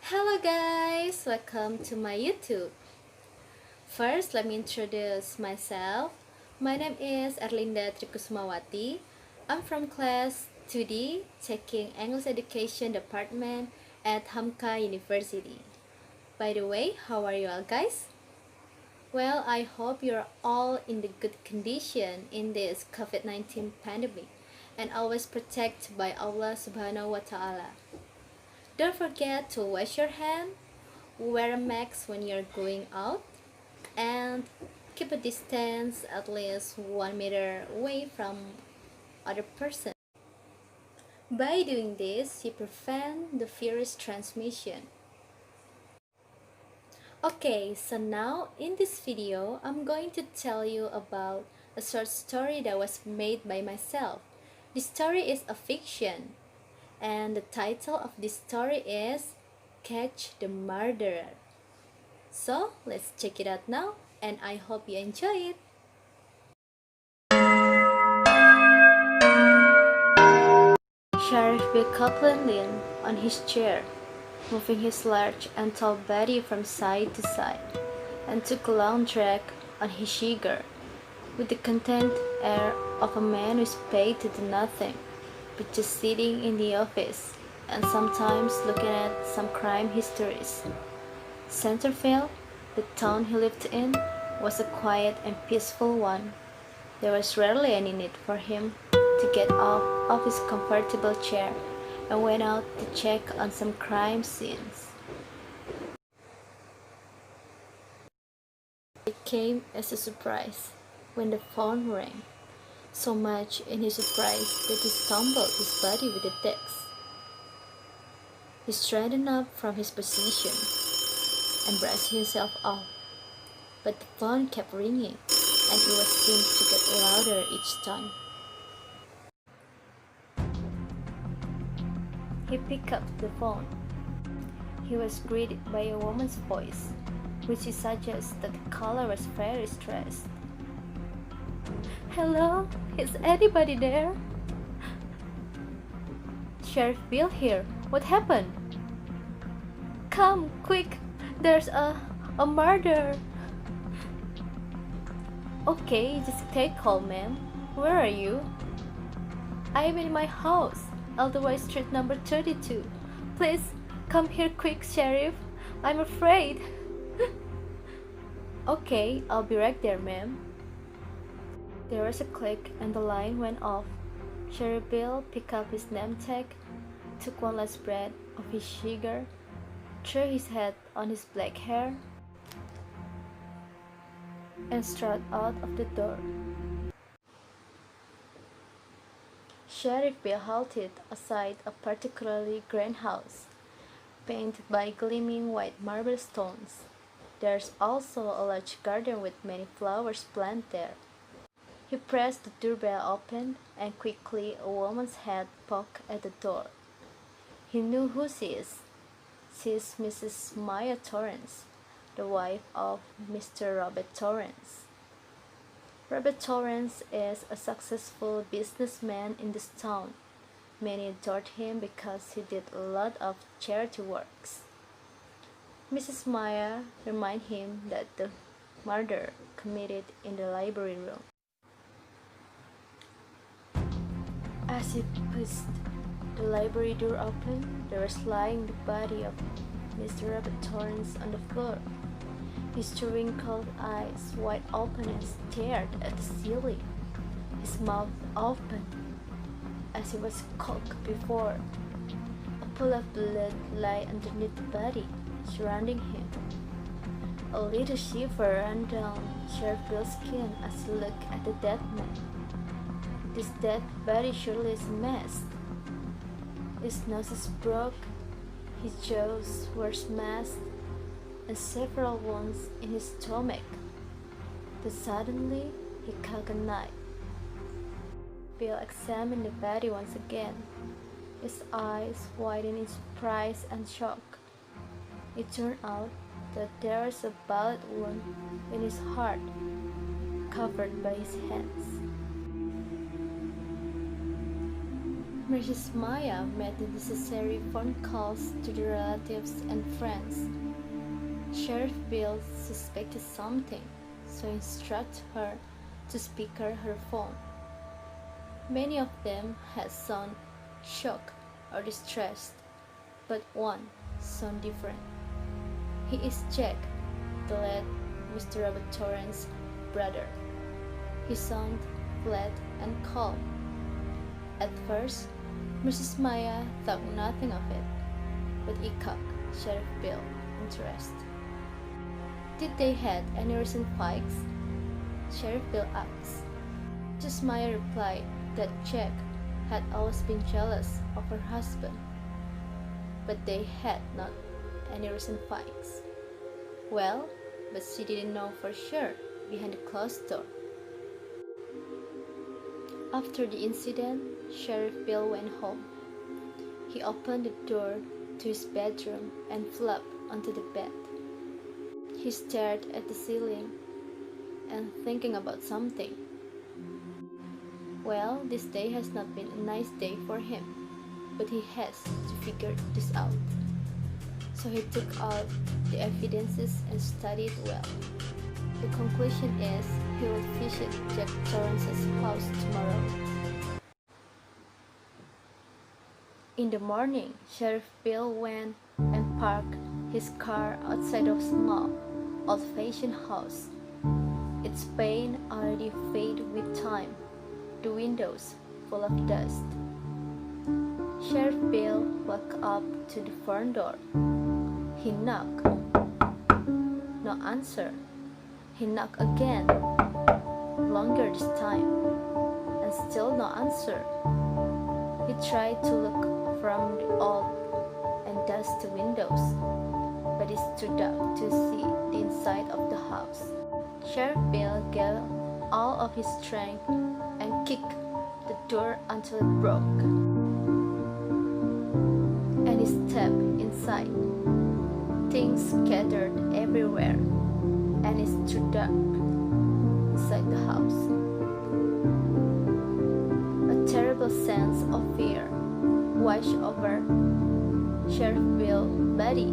Hello guys, welcome to my YouTube. First, let me introduce myself. My name is Erlinda Trikusumawati. I'm from class 2D, taking English Education Department at Uhamka University. By the way, how are you all guys? Well, I hope you're all in the good condition in this COVID-19 pandemic and always protected by Allah Subhanahu wa Ta'ala. Don't forget to wash your hand, wear a mask when you're going out, and keep a distance at least 1 meter away from other person. By doing this, you prevent the virus transmission. Okay, so now in this video, I'm going to tell you about a short story that was made by myself. This story is a fiction, and the title of this story is Catch the Murderer. So let's check it out now, and I hope you enjoy it. Sheriff Bill Copeland leaned on his chair, moving his large and tall body from side to side, and took a long drag on his cigar, with the content air of a man who is paid to do nothing, but just sitting in the office, and sometimes looking at some crime histories. Centerville, the town he lived in, was a quiet and peaceful one. There was rarely any need for him to get off of his comfortable chair and went out to check on some crime scenes. It came as a surprise when the phone rang, so much in his surprise that he stumbled his body with the desk. He straightened up from his position and brushed himself off, but the phone kept ringing, and it was seemed to get louder each time. He picked up the phone. He was greeted by a woman's voice, which suggests that the caller was very stressed. "Hello, is anybody there?" "Sheriff Bill here. What happened?" "Come, quick, there's a murder." "Okay, just take call, ma'am. Where are you?" "I'm in my house, Eldaway Street number 32. Please, come here quick, Sheriff. I'm afraid." "Okay, I'll be right there, ma'am." There was a click and the line went off. Sheriff Bill picked up his name tag, took one last breath of his cigar, threw his hat on his black hair, and strode out of the door. Sheriff Bill halted outside a particularly grand house, painted by gleaming white marble stones. There's also a large garden with many flowers planted there. He pressed the doorbell open, and quickly a woman's head poked at the door. He knew who she is. She is Mrs. Maya Torrance, the wife of Mr. Robert Torrance. Robert Torrance is a successful businessman in this town. Many adored him because he did a lot of charity works. Mrs. Maya reminded him that the murder committed in the library room. As he pushed the library door open, there was lying the body of Mr. Robert Torrance on the floor. His wrinkled eyes wide open and stared at the ceiling, his mouth open, as he was cocked before. A pool of blood lay underneath the body, surrounding him. A little shiver ran down Sheriff Bill's skin as he looked at the dead man. This dead body surely is a mess. His nose is broke, his jaws were smashed, and several wounds in his stomach. Then suddenly he cocked a knife. Bill examined the body once again, his eyes widened in surprise and shock. It turned out that there was a bullet wound in his heart, covered by his hands. Mrs. Maya made the necessary phone calls to the relatives and friends. Sheriff Bill suspected something, so instructed her to speaker her phone. Many of them had sounded shocked or distressed, but one sounded different. He is Jack, the late Mr. Robert Torrance's brother. He sounded flat and calm. At first, Mrs. Maya thought nothing of it, but it caught Sheriff Bill's interest. Did they had any recent fights? Sheriff Bill asked. Mrs. Maya replied that Jack had always been jealous of her husband, but they had not any recent fights. Well, but she didn't know for sure behind the closed door. After the incident, Sheriff Bill went home. He opened the door to his bedroom and flopped onto the bed. He stared at the ceiling and thinking about something. Well, this day has not been a nice day for him, but he has to figure this out. So he took out the evidences and studied well. The conclusion is he will visit Jack Torrance's house tomorrow. In the morning, Sheriff Bill went and parked his car outside of a small, old-fashioned house. Its paint already faded with time, the windows full of dust. Sheriff Bill walked up to the front door. He knocked. No answer. He knocked again, longer this time, and still no answer. He tried to look from the old and dusty windows, but it's too dark to see the inside of the house. Sheriff Bill gave all of his strength and kicked the door until it broke. And he stepped inside. Things scattered everywhere, and it's too dark inside the house. A terrible sense of fear washed over Sheriff Bill's body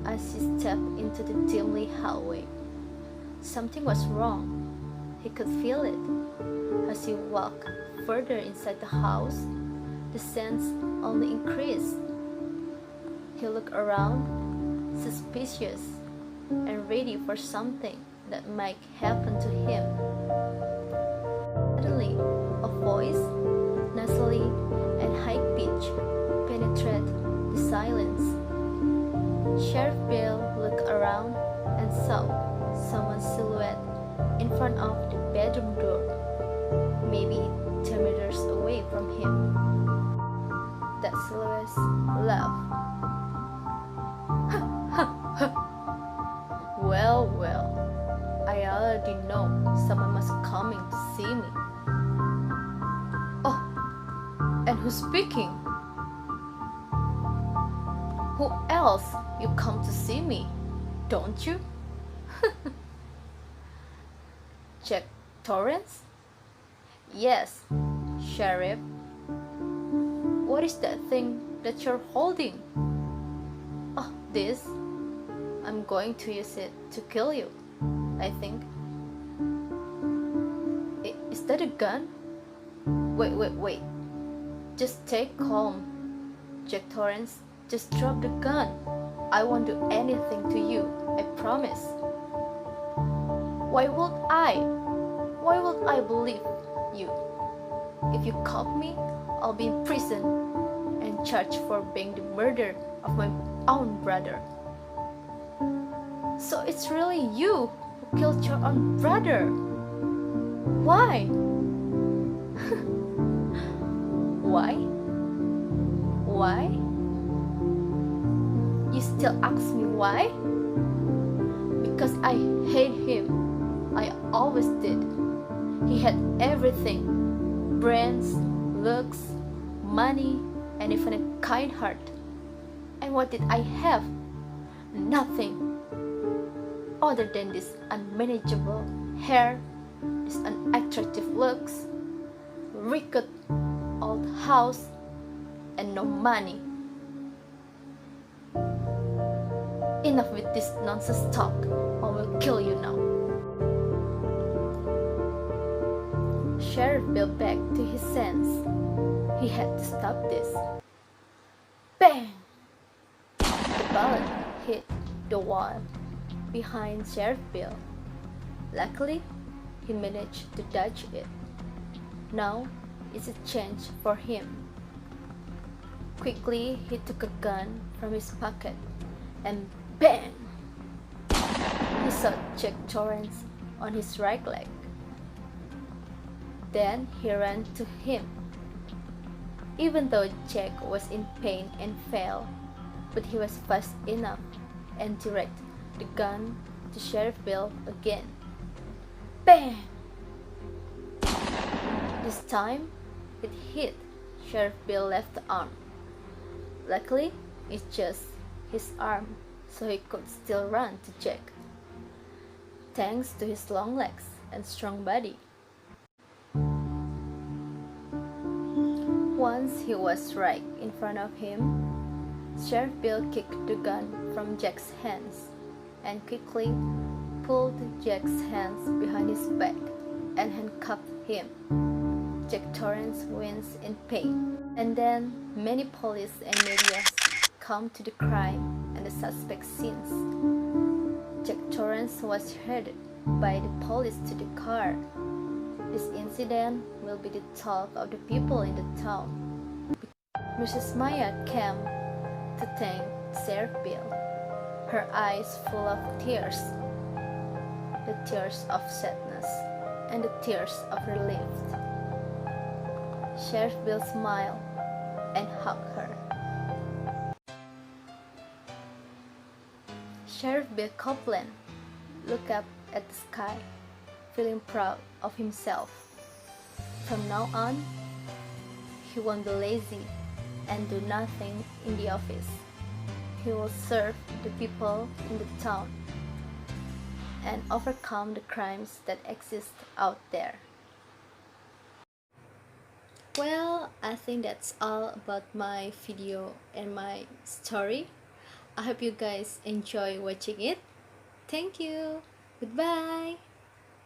as he stepped into the dimly hallway. Something was wrong. He could feel it. As he walked further inside the house, the sense only increased. He looked around, suspicious and ready for something that might happen to him. Suddenly, a voice, nasally and high-pitched, penetrated the silence. Sheriff Bill looked around and saw someone's silhouette in front of the bedroom door, maybe 10 meters away from him. That silhouette laughed. Well, I already know someone must coming to see me. Oh, and who's speaking? Who else? You come to see me, don't you? Jack Torrance? Yes, Sheriff. What is that thing that you're holding? Oh, this. I'm going to use it to kill you, I think. Is that a gun? Wait. Just stay calm. Jack Torrance, just drop the gun. I won't do anything to you, I promise. Why would I believe you? If you caught me, I'll be in prison and charged for being the murderer of my own brother. So it's really you who killed your own brother. Why? Why? You still ask me why? Because I hate him. I always did. He had everything. Brains, looks, money, and even a kind heart. And what did I have? Nothing. Other than this unmanageable hair, this unattractive looks, wrinkled old house and no money. Enough with this nonsense talk, or we'll kill you now. Sheriff Bill back to his sense. He had to stop this. Bang! The bullet hit the wall behind Sheriff Bill. Luckily, he managed to dodge it. Now it's a chance for him. Quickly, he took a gun from his pocket and bang! He shot Jack Torrance on his right leg. Then he ran to him. Even though Jack was in pain and fell, but he was fast enough and directed the gun to Sheriff Bill again. Bang! This time, it hit Sheriff Bill's left arm. Luckily, it's just his arm, so he could still run to Jack, thanks to his long legs and strong body. Once he was right in front of him, Sheriff Bill kicked the gun from Jack's hands and quickly pulled Jack's hands behind his back and handcuffed him. Jack Torrance wins in pain, and then many police and media come to the crime and the suspect scenes. Jack Torrance was herded by the police to the car. This incident will be the talk of the people in the town. Mrs. Maya came to thank Sheriff Bill, her eyes full of tears, the tears of sadness and the tears of relief. Sheriff Bill smiled and hugged her. Sheriff Bill Copeland looked up at the sky, feeling proud of himself. From now on, he won't be lazy and do nothing in the office. He will serve the people in the town and overcome the crimes that exist out there. Well, I think that's all about my video and my story. I hope you guys enjoy watching it. Thank you. Goodbye.